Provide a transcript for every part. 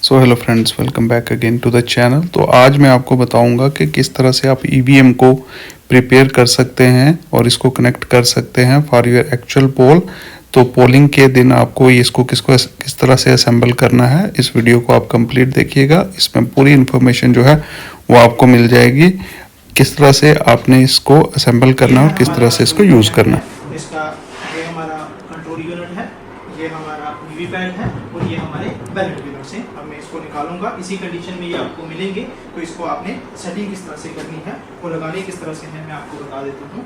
So hello friends, welcome back again to the channel. तो आज मैं आपको बताऊंगा कि किस तरह से आप ईवीएम को प्रिपेयर कर सकते हैं और इसको कनेक्ट कर सकते हैं फॉर योर एक्चुअल पोल। तो पोलिंग के दिन आपको इसको किस तरह से असेंबल करना है, इस वीडियो को आप कंप्लीट देखिएगा। इसमें पूरी इन्फॉर्मेशन जो है वो आपको मिल जाएगी, किस तरह से आपने इसको असेंबल करना है और किस तरह से इसको यूज़ करना है। इसका ये हमारा कंट्रोल यूनिट है, ये हमारा वीवी पैड है और ये हमारे बैलेट यूनिट से। अब मैं इसको निकालूंगा, इसी कंडीशन में ये आपको मिलेंगे। तो इसको आपने सेटिंग किस तरह से करनी है और लगाने किस तरह से है मैं आपको बता देता हूँ।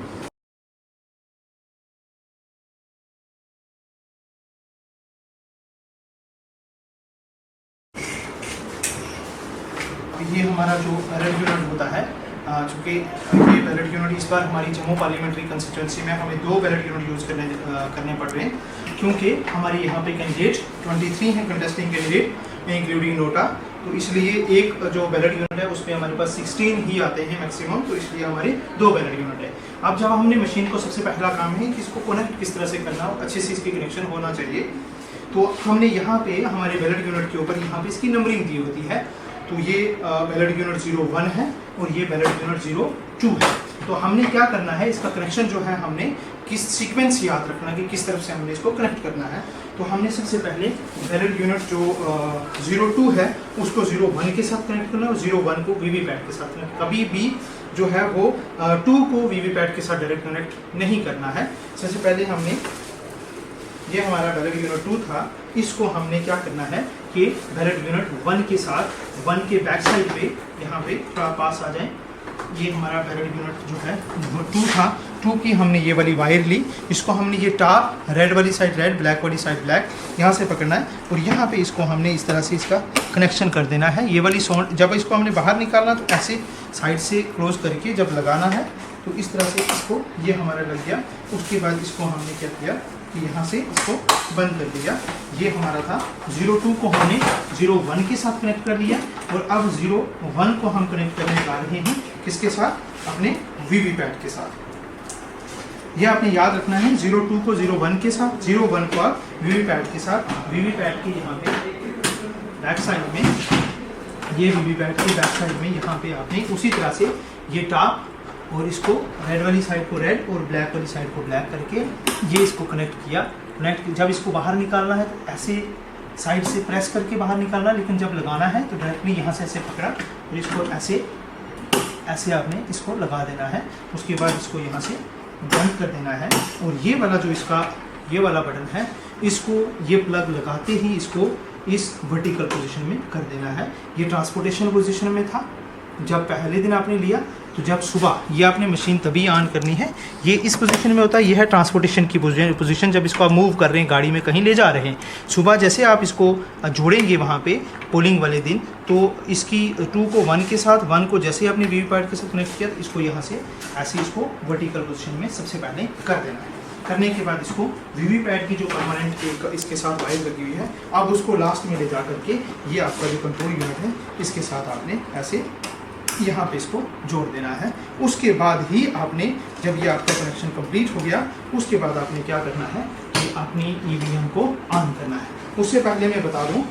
ये हमारा जो बैलेट यूनिट होता है, चूँकि ये बैलेट यूनिट इस बार हमारी जम्मू पार्लियामेंट्री कंस्टिट्यूंसी में हमें 2 बैलेट यूनिट यूज़ करने पड़ रहे हैं, क्योंकि हमारे यहाँ पे कैंडिडेट 23 हैं कंटेस्टिंग कैंडिडेट इंक्लूडिंग नोटा। तो इसलिए एक जो बैलेट यूनिट है उसमें हमारे पास 16 ही आते हैं मैक्सिमम, तो इसलिए हमारे 2 बैलेट यूनिट है। अब जब हमने मशीन को, सबसे पहला काम है कि इसको कनेक्ट किस तरह से करना हो, अच्छे से इसकी कनेक्शन होना चाहिए। तो हमने यहाँ पे हमारे बैलेट यूनिट के ऊपर यहाँ पे इसकी नंबरिंग दी होती है। तो ये बैलेट यूनिट 01 है और ये बैलेट यूनिट 02 है। तो हमने क्या करना है, इसका कनेक्शन जो है हमने किस सीक्वेंस याद रखना कि किस तरफ से हमने इसको कनेक्ट करना है। तो हमने सबसे पहले बैलेट यूनिट जो 02 है उसको 01 के साथ कनेक्ट करना है और 01 को वीवी पैड के साथ कनेक्ट। कभी भी जो है वो 2 को वीवी पैड के साथ डायरेक्ट कनेक्ट नहीं करना है। सबसे पहले हमने, ये हमारा बैलेट यूनिट 2 था, इसको हमने क्या करना है कि बैलेट यूनिट 1 के साथ 1 के बैक साइड पे, यहाँ पे थोड़ा पास आ जाए, ये हमारा बैलेट यूनिट जो है 2 था। 2 की हमने ये वाली वायर ली, इसको हमने ये टाप रेड वाली साइड रेड, ब्लैक वाली साइड ब्लैक, यहाँ से पकड़ना है और यहाँ पे इसको हमने इस तरह से इसका कनेक्शन कर देना है। ये वाली साउंड, जब इसको हमने बाहर निकालना तो ऐसे साइड से क्लोज करके जब लगाना है तो इस तरह से इसको, ये हमारा लग गया। उसके बाद इसको हमने क्या किया कि यहाँ से इसको बंद कर दिया। ये हमारा था 02 को हमने 01 के साथ कनेक्ट कर लिया और अब 01 को हम कनेक्ट करने जा रहे हैं किसके साथ, अपने वीवी पैड के साथ। ये आपने याद रखना है, 02 को 01 के साथ, 01 को आप वीवी पैड के साथ। वीवी पैड के यहाँ पे बैक साइड में, ये वीवी पैड के बैक साइड में यहाँ पे आपने उसी तरह से ये टाप और इसको रेड वाली साइड को रेड और ब्लैक वाली साइड को ब्लैक करके ये इसको कनेक्ट किया। जब इसको बाहर निकालना है तो ऐसे साइड से प्रेस करके बाहर निकालना, लेकिन जब लगाना है तो डायरेक्टली यहाँ से ऐसे पकड़ा और इसको ऐसे आपने इसको लगा देना है। उसके बाद इसको यहाँ से बंद कर देना है और ये वाला जो इसका ये वाला बटन है, इसको ये प्लग लगाते ही इसको इस वर्टिकल पोजीशन में कर देना है। ये ट्रांसपोर्टेशन पोजीशन में था जब पहले दिन आपने लिया, तो जब सुबह ये आपने मशीन तभी ऑन करनी है, ये इस पोजीशन में होता है। ये है ट्रांसपोर्टेशन की पोजीशन, जब इसको आप मूव कर रहे हैं, गाड़ी में कहीं ले जा रहे हैं। सुबह जैसे आप इसको जोड़ेंगे वहाँ पे पोलिंग वाले दिन, तो इसकी 2 को 1 के साथ, 1 को जैसे आपने वीवी पैड के साथ कनेक्ट किया तो इसको यहाँ से ऐसे इसको वर्टिकल पोजीशन में सबसे पहले कर देना है। करने के बाद इसको वीवी पैड की जो परमानेंट इसके साथ वायर लगी हुई है, अब उसको लास्ट में ले जा करके ये आपका जो कंट्रोल यूनिट है इसके साथ आपने ऐसे यहाँ पे इसको जोड़ देना है। उसके बाद ही आपने, जब ये आपका कनेक्शन कंप्लीट हो गया, उसके बाद आपने क्या करना है कि अपनी ईवीएम को ऑन करना है। उससे पहले मैं बता दूं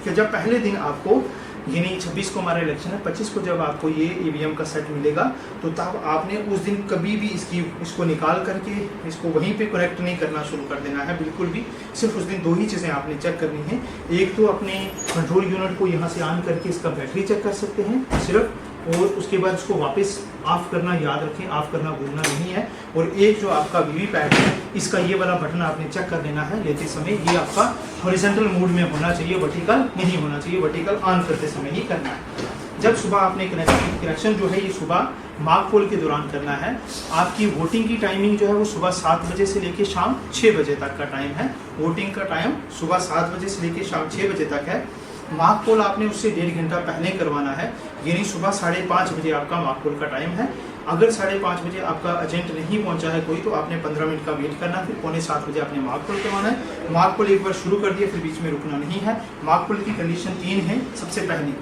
कि जब पहले दिन आपको, यानी 26 को हमारा इलेक्शन है, 25 को जब आपको ये ईवीएम का सेट मिलेगा तो तब आपने उस दिन कभी भी इसको निकाल करके इसको वहीं पे कनेक्ट नहीं करना शुरू कर देना है बिल्कुल भी। सिर्फ उस दिन 2 ही चीज़ें आपने चेक करनी है। एक तो अपने कंट्रोल यूनिट को यहाँ से ऑन करके इसका बैटरी चेक कर सकते हैं सिर्फ, और उसके बाद उसको वापस ऑफ करना याद रखें, ऑफ करना भूलना नहीं है। और एक जो आपका वीवी पैड है, इसका ये वाला बटन आपने चेक कर लेना है लेते समय, ये आपका हॉरिजॉन्टल मोड में होना चाहिए, वर्टिकल नहीं होना चाहिए। वर्टिकल ऑन करते समय ही करना है। जब सुबह आपने कनेक्शन जो है ये सुबह मार्क पोल के दौरान करना है। आपकी वोटिंग की टाइमिंग जो है वो सुबह 7 बजे से लेकर शाम 6 बजे तक का टाइम है। वोटिंग का टाइम सुबह 7 बजे से लेकर शाम 6 बजे तक है। मार्क पोल आपने उससे 1.5 घंटा पहले करवाना है, यानी सुबह 5:30 बजे आपका मार्क पोल का टाइम है। अगर 5:30 बजे आपका एजेंट नहीं पहुंचा है कोई, तो आपने 15 मिनट का वेट करना, फिर 6:45 बजे आपने मार्क पोल करवाना है। मार्क पोल एक बार शुरू कर दिया फिर बीच में रुकना नहीं है। मार्क पोल की कंडीशन 3 है। सबसे पहली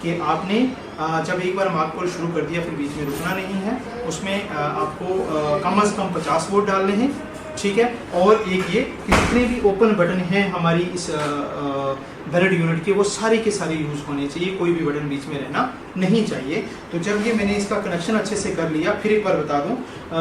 कि आपने जब एक बार मार्क पोल शुरू कर दिया फिर बीच में रुकना नहीं है। उसमें आपको कम से कम 50 वोट डालने हैं ठीक है। और एक ये कि जितने भी ओपन बटन हैं हमारी इस बैलेट यूनिट के, वो सारे के सारे यूज़ होने चाहिए, कोई भी बटन बीच में रहना नहीं चाहिए। तो जब ये मैंने इसका कनेक्शन अच्छे से कर लिया, फिर एक बार बता दूं,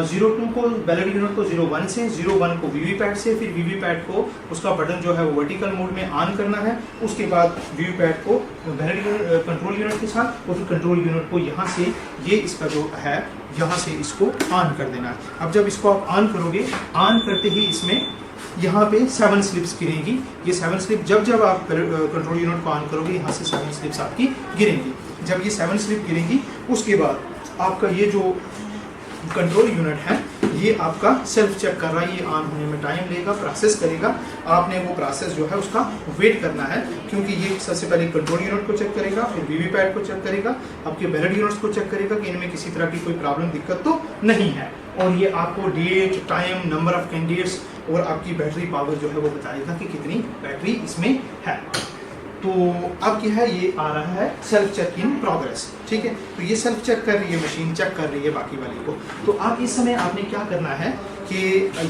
02 को बैलेट यूनिट को 01 से, 01 को वीवीपैट से, फिर वीवीपैट को उसका बटन जो है वो वर्टिकल मोड में ऑन करना है, उसके बाद वीवीपैट को बैलेट यूनिट कंट्रोल यूनिट के साथ, और फिर कंट्रोल यूनिट को यहाँ से ये इसका जो है यहाँ से इसको ऑन कर देना है। अब जब इसको आप ऑन करोगे, ऑन करते ही इसमें यहाँ पे 7 स्लिप्स गिरेंगी। ये 7 स्लिप जब आप कंट्रोल यूनिट को ऑन करोगे, यहाँ से 7 स्लिप्स आपकी गिरेंगी। जब ये 7 स्लिप गिरेंगी, उसके बाद आपका ये जो कंट्रोल यूनिट है ये आपका सेल्फ चेक कर रहा है, ये ऑन होने में टाइम लेगा, प्रोसेस करेगा। आपने वो प्रोसेस जो है उसका वेट करना है, क्योंकि ये सबसे पहले कंट्रोल यूनिट को चेक करेगा, फिर वीवीपैट को चेक करेगा, आपके बैलेट यूनिट्स को चेक करेगा कि इनमें किसी तरह की कोई प्रॉब्लम दिक्कत तो नहीं है, और ये आपको date, time, number of candidates और आपकी बैटरी पावर जो है वो बताएगा कि कितनी बैटरी इसमें है। तो अब क्या है, ये आ रहा है सेल्फ चेक इन प्रोग्रेस, ठीक है। तो ये सेल्फ चेक कर रही है, मशीन चेक कर रही है बाकी वाली को। तो आप इस समय आपने क्या करना है कि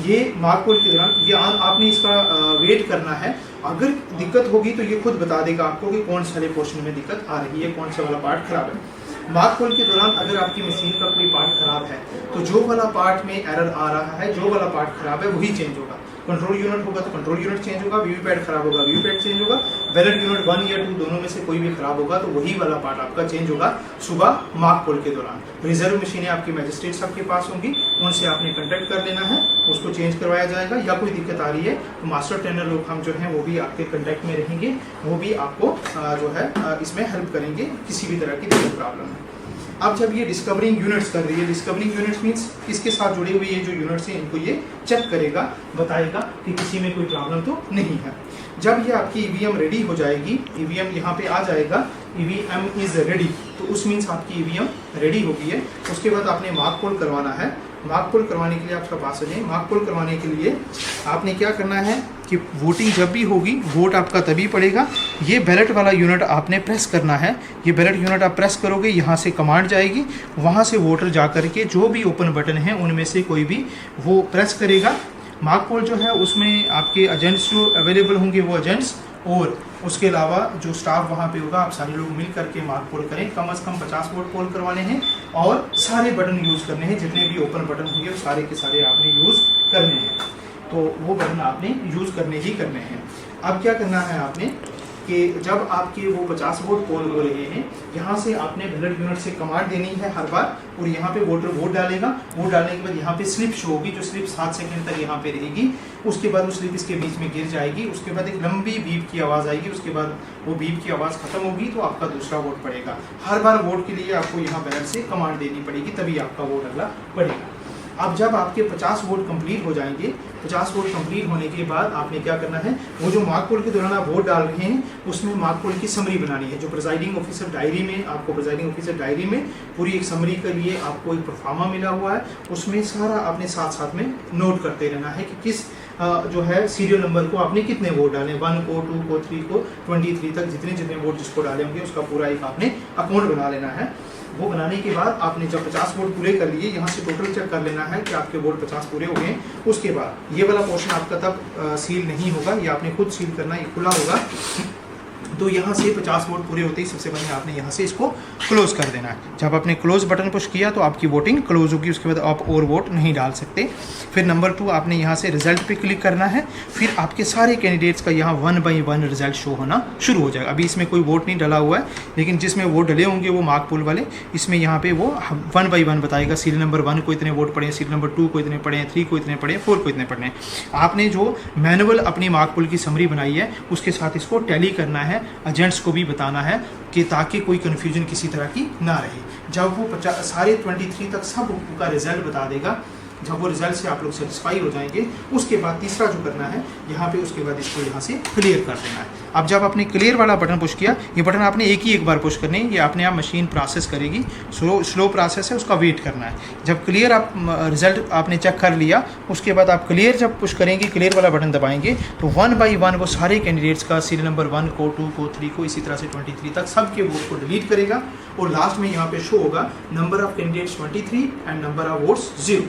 ये मार्क कोड के दौरान ये आपने इसका वेट करना है। अगर दिक्कत होगी तो ये खुद बता देगा आपको कि कौन से पोर्शन में दिक्कत आ रही है, कौन सा वाला पार्ट खराब है। मार्क कोड के दौरान अगर आपकी मशीन का कोई पार्ट खराब है तो जो वाला पार्ट में एरर आ रहा है, जो वाला पार्ट खराब है वही चेंज होगा। कंट्रोल यूनिट होगा तो कंट्रोल यूनिट चेंज होगा, वीवीपैट खराब होगा वीवीपैट चेंज होगा, बैलेट यूनिट 1 या 2 दोनों में से कोई भी खराब होगा तो वही वाला पार्ट आपका चेंज होगा सुबह मार्क कोड के दौरान। रिजर्व मशीनें आपकी मैजिस्ट्रेट्स आपके पास होंगी, उनसे आपने कॉन्टैक्ट कर लेना है, उसको चेंज करवाया जाएगा। या कोई दिक्कत आ रही है तो मास्टर ट्रेनर लोग हम जो हैं वो भी आपके कॉन्टैक्ट में रहेंगे, वो भी आपको जो है इसमें हेल्प करेंगे किसी भी तरह की प्रॉब्लम है। अब जब ये डिस्कवरिंग यूनिट्स कर रही है, डिस्कवरिंग यूनिट्स मीन्स इसके साथ जुड़े हुए ये जो यूनिट्स हैं इनको ये चेक करेगा, बताएगा कि किसी में कोई प्रॉब्लम तो नहीं है। जब ये आपकी ईवीएम रेडी हो जाएगी, ईवीएम यहाँ पे आ जाएगा, ईवीएम इज रेडी, तो उस मीन्स आपकी ईवीएम रेडी हो गई है। उसके बाद आपने मार्क कोड करवाना है। मार्क कोड करवाने के लिए आपका पास है, मार्क कोड करवाने के लिए आपने क्या करना है कि वोटिंग जब भी होगी, वोट आपका तभी पड़ेगा। ये बैलेट वाला यूनिट आपने प्रेस करना है, ये बैलेट यूनिट आप प्रेस करोगे, यहाँ से कमांड जाएगी, वहाँ से वोटर जा करके जो भी ओपन बटन है उनमें से कोई भी वो प्रेस करेगा। मार्क कोड जो है उसमें आपके एजेंट्स जो अवेलेबल होंगे वो एजेंट्स, और उसके अलावा जो स्टाफ वहाँ पे होगा, आप सारे लोग मिल करके मार्क पोल करें। कम से कम 50 वोट पोल करवाने हैं और सारे बटन यूज़ करने हैं, जितने भी ओपन बटन होंगे वो सारे के सारे आपने यूज़ करने हैं। तो वो बटन आपने यूज़ करने ही करने हैं। अब क्या करना है आपने कि जब आपके वो 50 वोट पोल हो रहे हैं, यहाँ से आपने बैलेट यूनिट से कमांड देनी है हर बार, और यहाँ पे वोटर वोट डालेगा। वोट डालने के बाद यहाँ पे स्लिप शो होगी, जो स्लिप 7 सेकंड तक यहाँ पे रहेगी। उसके बाद वो स्लिप इसके बीच में गिर जाएगी, उसके बाद एक लंबी बीप की आवाज़ आएगी, उसके बाद वो बीप की आवाज़ खत्म होगी तो आपका दूसरा वोट पड़ेगा। हर बार वोट के लिए आपको यहाँ बैलेट से कमांड देनी पड़ेगी, तभी आपका वोट अगला पड़ेगा। अब जब आपके 50 वोट कंप्लीट हो जाएंगे, 50 वोट कंप्लीट होने के बाद आपने क्या करना है, वो जो मार्क पोल के दौरान आप वोट डाल रहे हैं उसमें मार्क पोल की समरी बनानी है। जो प्रिजाइडिंग ऑफिसर डायरी में आपको प्रिजाइडिंग ऑफिसर डायरी में पूरी एक समरी के लिए आपको एक प्रोफार्मा मिला हुआ है, उसमें सारा आपने साथ साथ में नोट करते रहना है कि किस जो है सीरियल नंबर को आपने कितने वोट डाले, 1 को, 2 को, 3 को, 23 तक जितने जितने वोट जिसको डाले होंगे उसका पूरा एक आपने अकाउंट बना लेना है। वो बनाने के बाद आपने जब 50 वोट पूरे कर लिए, यहाँ से टोटल चेक कर लेना है कि आपके वोट 50 पूरे हो गए। उसके बाद ये वाला पोर्शन आपका तब सील नहीं होगा, ये आपने खुद सील करना, ये खुला होगा। तो यहाँ से 50 वोट पूरे होते ही सबसे पहले आपने यहाँ से इसको क्लोज कर देना है। जब आपने क्लोज बटन पुश किया तो आपकी वोटिंग क्लोज होगी, उसके बाद आप और वोट नहीं डाल सकते। फिर नंबर 2 आपने यहाँ से रिजल्ट पे क्लिक करना है, फिर आपके सारे कैंडिडेट्स का यहाँ 1 बाई 1 रिजल्ट शो होना शुरू हो जाएगा। अभी इसमें कोई वोट नहीं डला हुआ है, लेकिन जिसमें वोट डले होंगे वो मार्क पोल वाले, इसमें यहाँ पे वो 1 बाई 1 बताएगा। सीरियल नंबर 1 को इतने वोट पड़े हैं, सीरियल नंबर 2 को इतने पड़े हैं, 3 को इतने पड़े हैं, 4 को इतने पड़े हैं। आपने जो मैनुअल अपनी मार्क पोल की समरी बनाई है उसके साथ इसको टैली करना है, एजेंट्स को भी बताना है कि ताकि कोई कन्फ्यूजन किसी तरह की ना रहे। जब वो सारे 23 तक सब का रिजल्ट बता देगा, जब वो रिजल्ट से आप लोग सेटिस्फाई हो जाएंगे, उसके बाद तीसरा जो करना है यहाँ पे, उसके बाद इसको यहाँ से क्लियर कर देना है। अब जब आपने क्लियर वाला बटन पुश किया, ये बटन आपने एक बार पुश करनी है, ये अपने आप मशीन प्रोसेस करेगी। स्लो प्रोसेस है, उसका वेट करना है। जब क्लियर आप रिजल्ट आपने चेक कर लिया, उसके बाद आप क्लियर जब पुश करेंगे, क्लियर वाला बटन दबाएंगे तो 1 बाई 1 वो सारे कैंडिडेट्स का सीरियल नंबर 1 को, 2 को, 3 को, इसी तरह से 23 तक सबके वोट को डिलीट करेगा। और लास्ट में यहाँ पे शो होगा number of candidates 23 and number of votes 0।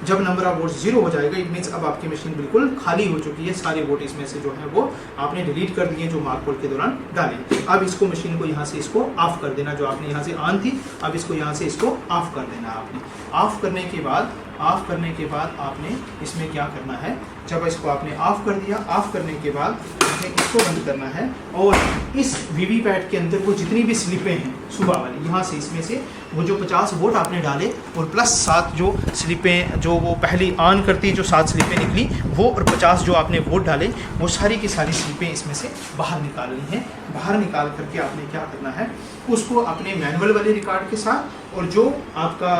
जब नंबर ऑफ वोट्स 0 हो जाएगा, इट मीन्स अब आपकी मशीन बिल्कुल खाली हो चुकी है, सारे वोट इसमें से जो है वो आपने डिलीट कर दिए जो मार्क पोल के दौरान डाले। अब इसको मशीन को यहाँ से इसको ऑफ कर देना, जो आपने यहाँ से ऑन थी अब इसको यहाँ से इसको ऑफ कर देना आपने। ऑफ करने के बाद आपने इसमें क्या करना है, जब इसको आपने ऑफ कर दिया, ऑफ करने के बाद आपने इसको बंद करना है और इस वीवीपैट के अंदर वो जितनी भी स्लिपें हैं सुबह वाली, यहाँ से इसमें से वो जो 50 वोट आपने डाले और प्लस 7 जो स्लिपें जो वो पहली ऑन करती जो 7 स्लिपें निकली वो, और 50 जो आपने वोट डाले वो सारी की सारी स्लिपें इसमें से बाहर निकालनी है। बाहर निकाल करके आपने क्या करना है, उसको अपने मैनुअल वाले रिकॉर्ड के साथ और जो आपका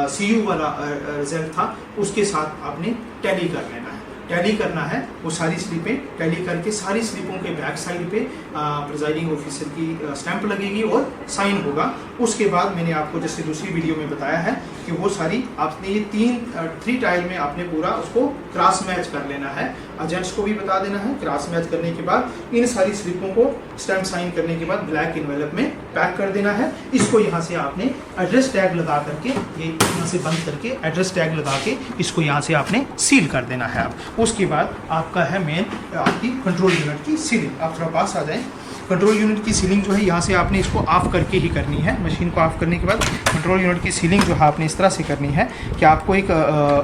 CU वाला रिजल्ट था उसके साथ आपने टैली कर लेना है। टैली करना है वो सारी स्लिपें टैली करके, सारी स्लिपों के बैक साइड पे प्रिजाइडिंग ऑफिसर की स्टैंप लगेगी और साइन होगा। उसके बाद मैंने आपको जैसे दूसरी वीडियो में बताया है कि वो सारी आपने ये 3 टाइल में आपने पूरा उसको क्रॉस मैच कर लेना है। एजेंट्स को भी बता देना है। क्रॉस मैच करने के बाद इन सारी स्लिपों को स्टैंप साइन करने के बाद ब्लैक इन्वेलप में पैक कर देना है। इसको यहाँ से आपने एड्रेस टैग लगा करके, ये यहाँ से बंद करके एड्रेस टैग लगा के इसको यहाँ से आपने सील कर देना है। आप उसके बाद आपका है मेन आपकी कंट्रोल यूनिट की सीलिंग। आप थोड़ा पास आ जाएं। कंट्रोल यूनिट की सीलिंग जो है यहाँ से आपने इसको ऑफ करके ही करनी है। मशीन को ऑफ करने के बाद कंट्रोल यूनिट की सीलिंग जो है आपने इस तरह से करनी है कि आपको एक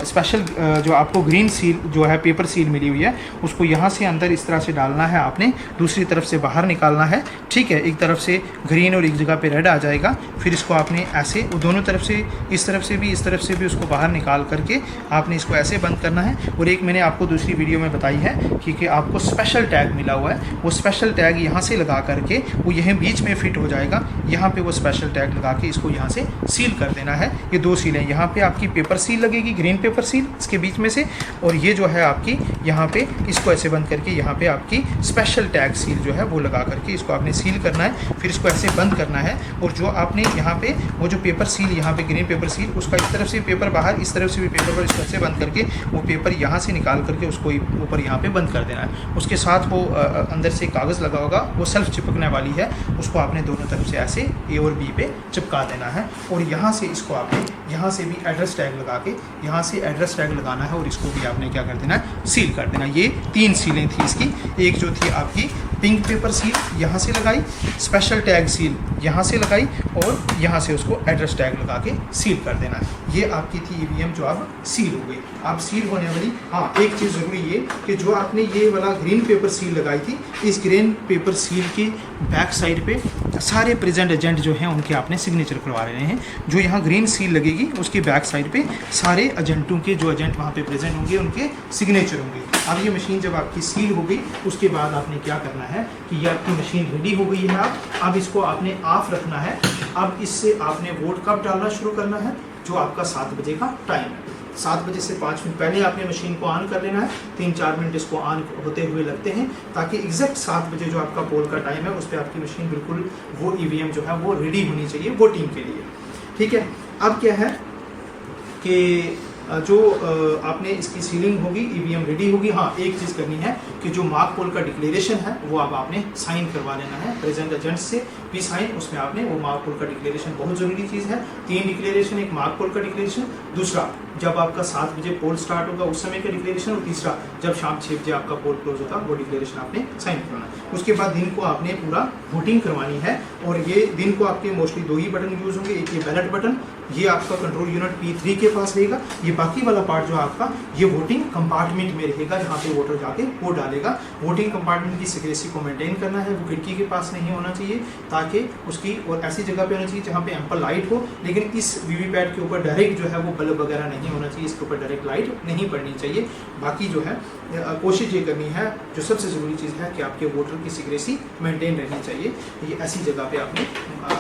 स्पेशल जो आपको ग्रीन सील जो है पेपर सील मिली हुई है उसको यहाँ से अंदर इस तरह से डालना है आपने, दूसरी तरफ से बाहर निकालना है। ठीक है, एक तरफ से ग्रीन और एक जगह पे रेड आ जाएगा। फिर इसको आपने ऐसे दोनों तरफ से, इस तरफ से भी इस तरफ से भी उसको बाहर निकाल करके आपने इसको ऐसे बंद करना है। और एक मैंने आपको दूसरी वीडियो में बताई है कि आपको स्पेशल टैग मिला हुआ है, वो स्पेशल टैग यहाँ से लगा करके वो यहीं बीच में फिट हो जाएगा। यहाँ पे वो स्पेशल टैग लगा के इसको यहाँ से सील कर देना है। ये 2 सीलें, यहाँ पे आपकी पेपर सील लगेगी, ग्रीन पेपर सील इसके बीच में से, और ये जो है आपकी यहाँ पे इसको ऐसे बंद करके यहाँ पे आपकी स्पेशल टैग सील जो है वो लगा करके इसको आपने सील करना है। फिर इसको ऐसे बंद करना है और जो आपने यहाँ पे वो जो पेपर सील यहाँ पे ग्रीन पेपर सील उसका इस तरफ से पेपर बाहर, इस तरफ से भी पेपर पर इसको ऐसे बंद करके वो पेपर यहाँ से निकाल करके उसको ऊपर यहाँ पे बंद कर देना है। उसके साथ वो अंदर से कागज़ लगा होगा, वो सेल्फ चिपकने वाली है, उसको आपने दोनों तरफ से ऐसे A और B पे चिपका देना है। और यहाँ से इसको आपने यहाँ से भी एड्रेस टैग लगा के यहाँ से एड्रेस टैग लगाना है और इसको भी आपने क्या कर देना है, सील कर देना। ये 3 सीलें थी इसकी। एक जो थी आपकी पिंक पेपर सील यहाँ से लगाई, स्पेशल टैग सील यहाँ से लगाई और यहाँ से उसको एड्रेस टैग लगा के सील कर देना है। ये आपकी थी EVM जो अब सील हो गई। आप सील होने वाली, हाँ एक चीज़ ज़रूरी है कि जो आपने ये वाला ग्रीन पेपर सील लगाई थी, इस ग्रीन पेपर सील की बैक साइड पे सारे प्रेजेंट एजेंट जो हैं उनके आपने सिग्नेचर करवा रहे हैं। जो यहाँ ग्रीन सील लगेगी उसकी बैक साइड पे सारे एजेंटों के, जो एजेंट वहाँ पे प्रेजेंट होंगे उनके सिग्नेचर होंगे। अब ये मशीन जब आपकी सील हो गई उसके बाद आपने क्या करना है कि ये आपकी मशीन रेडी हो गई है। अब इसको आपने ऑफ रखना है। अब इससे आपने वोट कब डालना शुरू करना है, जो आपका 7 बजे का टाइम है। 7 बजे से 5 मिनट पहले आपने मशीन को ऑन कर लेना है। 3-4 मिनट इसको ऑन होते हुए लगते हैं ताकि एग्जैक्ट 7 बजे जो आपका पोल का टाइम है उस पर आपकी मशीन बिल्कुल वो EVM जो है वो रेडी होनी चाहिए वोटिंग के लिए। ठीक है, अब क्या है कि जो आपने इसकी सीलिंग होगी, EVM रेडी होगी। हाँ एक चीज़ करनी है कि जो मार्क पोल का डिक्लेरेशन है वो अब आपने साइन करवा लेना है प्रेजेंट एजेंट से भी साइन। उसमें आपने वो मार्क पोल का डिक्लेरेशन बहुत ज़रूरी चीज़ है। 3 डिक्लेरेशन, एक मार्क पोल का डिक्लेरेशन, दूसरा जब आपका 7 बजे पोल स्टार्ट होगा उस समय का डिक्लेरेशन, और तीसरा जब शाम 6 बजे आपका पोल क्लोज होता है वो डिक्लेरेशन आपने साइन करवाना है। उसके बाद दिन को आपने पूरा वोटिंग करवानी है। और ये दिन को आपके मोस्टली 2 ही बटन यूज़ होंगे। एक ये बैलेट बटन, ये आपका कंट्रोल यूनिट P3 के पास रहेगा। ये बाकी वाला पार्ट जो आपका ये वोटिंग कंपार्टमेंट में रहेगा जहाँ पे वोटर जाके वोट डालेगा। वोटिंग कंपार्टमेंट की सिक्रेसी को मेंटेन करना है, वो खिड़की के पास नहीं होना चाहिए ताकि उसकी, और ऐसी जगह पे होना चाहिए जहाँ पे एम्पल लाइट हो। लेकिन इस वीवीपैट के ऊपर डायरेक्ट जो है वो बल्ब वगैरह नहीं होना चाहिए, इसके ऊपर डायरेक्ट लाइट नहीं पड़नी चाहिए। बाकी जो है कोशिश ये करनी है, जो सबसे ज़रूरी चीज़ है कि आपके वोटर की सिक्रेसी मेंटेन रहनी चाहिए। ये ऐसी जगह पे आपने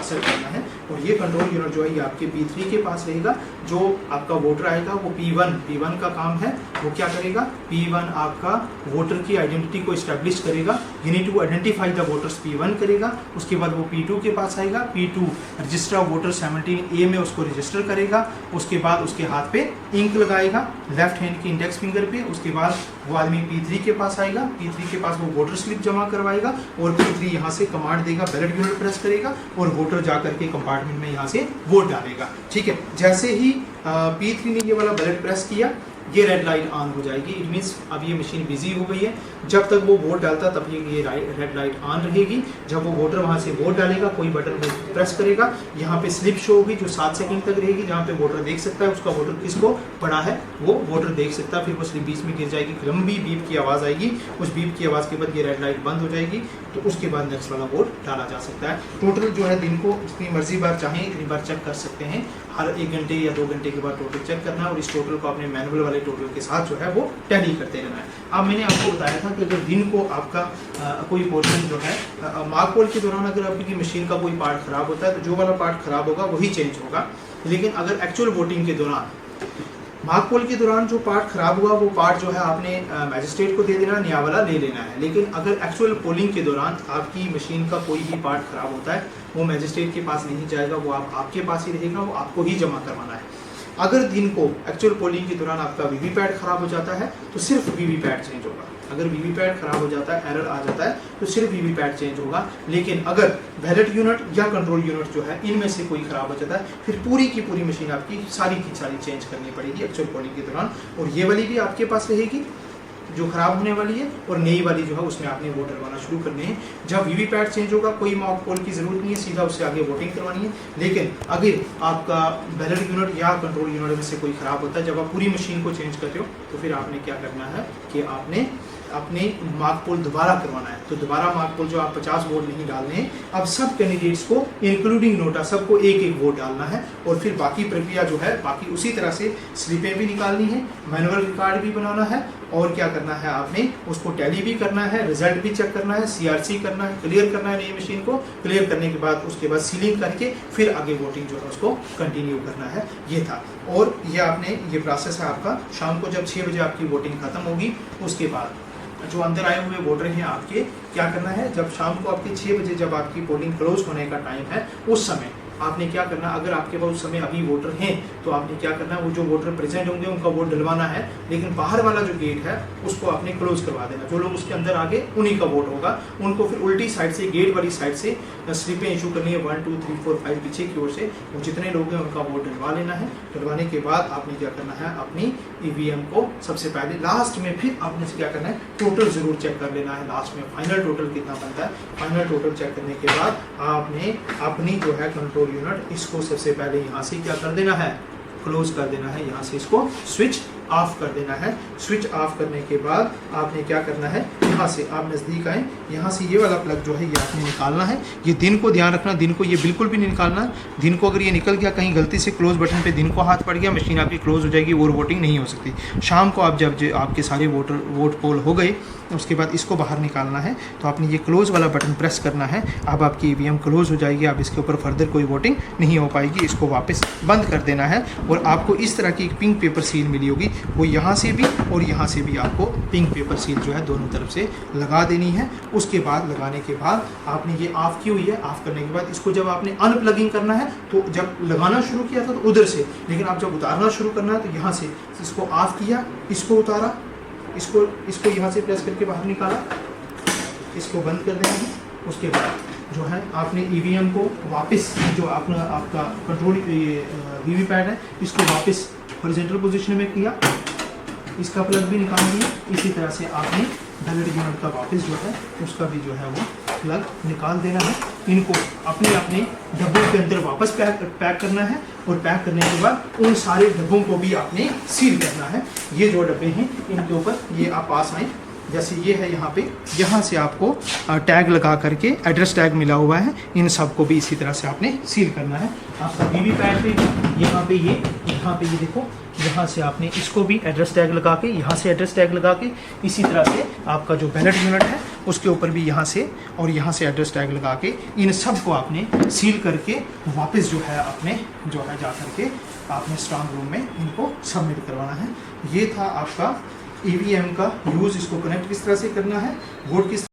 सेट करना है। और ये कंट्रोल यूनिट जो है ये आपके P3 के पास रहेगा। जो आपका वोटर आएगा वो P1 का काम है, वो क्या करेगा, P1 आपका वोटर की आइडेंटिटी को इस्टेब्लिश करेगा। You need to identify the voters, P1 करेगा। उसके बाद वो P2 के पास आएगा। P2 register of voter 17A में उसको रजिस्टर करेगा। उसके बाद उसके हाथ पे इंक लगाएगा लेफ्ट हैंड की इंडेक्स फिंगर पे, उसके बाद वो आदमी P3 के पास आएगा, P3 के पास वो वोटर स्लिप जमा करवाएगा और P3 यहाँ से कमांड देगा, बैलेट यूनिट प्रेस करेगा और वोटर जा करके कंपार्टमेंट में यहाँ से वोट डालेगा। ठीक है, जैसे ही P3 ने ये वाला बैलेट प्रेस किया, ये रेड लाइट ऑन हो जाएगी। इट मीन्स अब ये मशीन बिजी हो गई है। जब तक वो वोट डालता तब ये रेड लाइट ऑन रहेगी। जब वो वोटर वहाँ से वोट डालेगा, कोई बटन को प्रेस करेगा, यहाँ पे स्लिप शो होगी जो 7 सेकंड तक रहेगी, जहाँ पे वोटर देख सकता है उसका वोटर किसको पड़ा है, वो वोटर देख सकता है। फिर वो स्लिप बीच में गिर जाएगी, लंबी बीप की आवाज़ आएगी, उस बीप की आवाज़ के बाद ये रेड लाइट बंद हो जाएगी, तो उसके बाद नेक्स्ट वाला वोट डाला जा सकता है। टोटल जो है दिन को जितनी मर्जी बार चाहें इतनी बार चेक कर सकते हैं। हर 1 घंटे या 2 घंटे के बाद टोटल चेक करना है और इस टोटल को अपने मैनुअल वाले टोटल के साथ जो है वो टैली करते रहना है। अब मैंने आपको बताया था कि अगर दिन को आपका कोई पोर्शन जो है मार्क पोल के दौरान अगर आपकी मशीन का कोई पार्ट खराब होता है तो जो वाला पार्ट खराब होगा वही चेंज होगा। लेकिन अगर एक्चुअल वोटिंग के दौरान मार्क पोल के दौरान जो पार्ट खराब हुआ वो पार्ट जो है आपने मैजिस्ट्रेट को दे देना, नया वाला ले लेना है। लेकिन अगर एक्चुअल पोलिंग के दौरान आपकी मशीन का कोई भी पार्ट खराब होता है वो मैजिस्ट्रेट के पास नहीं जाएगा, वो आपके पास ही रहेगा, वो आपको ही जमा करवाना है। अगर दिन को एक्चुअल पोलिंग के दौरान आपका वीवीपैट खराब हो जाता है तो सिर्फ वीवीपैट चेंज होगा। अगर वीवीपैट खराब हो जाता है, एरर आ जाता है, तो सिर्फ वीवीपैट चेंज होगा। लेकिन अगर बैलेट यूनिट या कंट्रोल यूनिट जो है इनमें से कोई खराब हो जाता है, फिर पूरी की पूरी मशीन आपकी सारी की सारी चेंज करनी पड़ेगी एक्चुअल पोलिंग के दौरान। और ये वाली भी आपके पास रहेगी जो खराब होने वाली है, और नई वाली जो है उसमें आपने वोट डलवाना शुरू करने हैं। जब वीवीपैट चेंज होगा कोई मॉक पोल की जरूरत नहीं है, सीधा उससे आगे वोटिंग करवानी है। लेकिन अगर आपका बैलेट यूनिट या कंट्रोल यूनिट में से कोई खराब होता है, जब आप पूरी मशीन को चेंज करते हो तो फिर आपने क्या करना है कि आपने अपने मार्क पोल दोबारा करवाना है। तो दोबारा मार्क पोल जो आप 50 वोट नहीं डालने हैं, अब सब कैंडिडेट्स को इंक्लूडिंग नोटा सबको एक एक वोट डालना है। और फिर बाकी प्रक्रिया जो है बाकी उसी तरह से स्लिपें भी निकालनी है, मैनुअल रिकॉर्ड भी बनाना है, और क्या करना है आपने उसको टैली भी करना है, रिजल्ट भी चेक करना है, CRC करना है, क्लियर करना है नई मशीन को। क्लियर करने के बाद उसके बाद सीलिंग करके फिर आगे वोटिंग जो है उसको कंटिन्यू करना है। ये था, और ये आपने ये प्रोसेस है आपका। शाम को जब 6 बजे आपकी वोटिंग खत्म होगी उसके बाद जो अंदर आए हुए वोटर हैं आपके क्या करना है, जब शाम को आपके 6 बजे जब आपकी पोलिंग क्लोज होने का टाइम है उस समय आपने क्या करना, अगर आपके पास उस समय अभी वोटर हैं तो आपने क्या करना है, वो जो वोटर प्रेजेंट होंगे उनका वोट डलवाना है। लेकिन बाहर वाला जो गेट है उसको आपने क्लोज करवा देना। जो लोग उसके अंदर आगे उन्हीं का वोट होगा, उनको फिर उल्टी साइड से गेट वाली साइड से स्लिपें इशू करनी है 1 2 3 4 5 पीछे की ओर से। वो जितने लोग हैं उनका वोट डलवा लेना है। डलवाने के बाद आपने क्या करना है, अपनी EVM को सबसे पहले लास्ट में फिर आपने क्या करना है, टोटल जरूर चेक कर लेना है। लास्ट में फाइनल टोटल कितना बनता है, फाइनल टोटल चेक करने के बाद आपने अपनी जो है कंट्रोल यूनिट इसको सबसे पहले यहाँ से क्या कर देना है, क्लोज कर देना है। यहाँ से इसको स्विच ऑफ कर देना है। स्विच ऑफ करने के बाद आपने क्या करना है, यहाँ से आप नज़दीक आए, यहाँ से ये वाला प्लग जो है ये आपने निकालना है। ये दिन को ध्यान रखना, दिन को ये बिल्कुल भी नहीं निकालना। दिन को अगर ये निकल गया, कहीं गलती से क्लोज बटन पे दिन को हाथ पड़ गया, मशीन आपकी क्लोज हो जाएगी और वोटिंग नहीं हो सकती। शाम को आप जब आपके सारे वोट पोल हो गए उसके बाद इसको बाहर निकालना है, तो आपने ये क्लोज वाला बटन प्रेस करना है। अब आपकी EVM क्लोज हो जाएगी, अब इसके ऊपर फर्दर कोई वोटिंग नहीं हो पाएगी। इसको वापस बंद कर देना है और आपको इस तरह की एक पिंक पेपर सील मिली होगी, वो यहाँ से भी और यहाँ से भी आपको पिंक पेपर सील जो है दोनों तरफ से लगा देनी है। उसके बाद लगाने के बाद आपने ये ऑफ की हुई है, ऑफ करने के बाद इसको जब आपने अनप्लगिंग करना है तो जब लगाना शुरू किया था तो उधर से, लेकिन आप जब उतारना शुरू करना है तो यहाँ से इसको ऑफ किया, इसको उतारा, इसको यहाँ से प्रेस करके बाहर निकाला, इसको बंद कर देना है। उसके बाद जो है आपने EVM को वापस जो आपका कंट्रोल वीवीपैट है इसको वापस हॉरिजॉन्टल पोजीशन में किया, इसका प्लग भी निकाल दिया। इसी तरह से आपने बैलेट यूनिट का वापस जो है उसका भी जो है वो प्लग निकाल देना है। इनको अपने अपने डब्बों के अंदर वापस पैक करना है और पैक करने के बाद उन सारे डब्बों को भी आपने सील करना है। ये जो डब्बे हैं इनके ऊपर ये आप पास आएँ, जैसे ये है यहाँ पे, यहाँ से आपको टैग लगा करके एड्रेस टैग मिला हुआ है, इन सब को भी इसी तरह से आपने सील करना है। आपका वीवीपैट पे यहाँ पे ये देखो, यहाँ से आपने इसको भी एड्रेस टैग लगा के, यहाँ से एड्रेस टैग लगा के, इसी तरह से आपका जो बैलेट यूनिट है उसके ऊपर भी यहाँ से और यहाँ से एड्रेस टैग लगा के इन सब को आपने सील करके वापस जो है आपने जो है जा करके आपने स्ट्रांग रूम में इनको सबमिट करवाना है। ये था आपका EVM का यूज़, इसको कनेक्ट किस तरह से करना है, वोट किस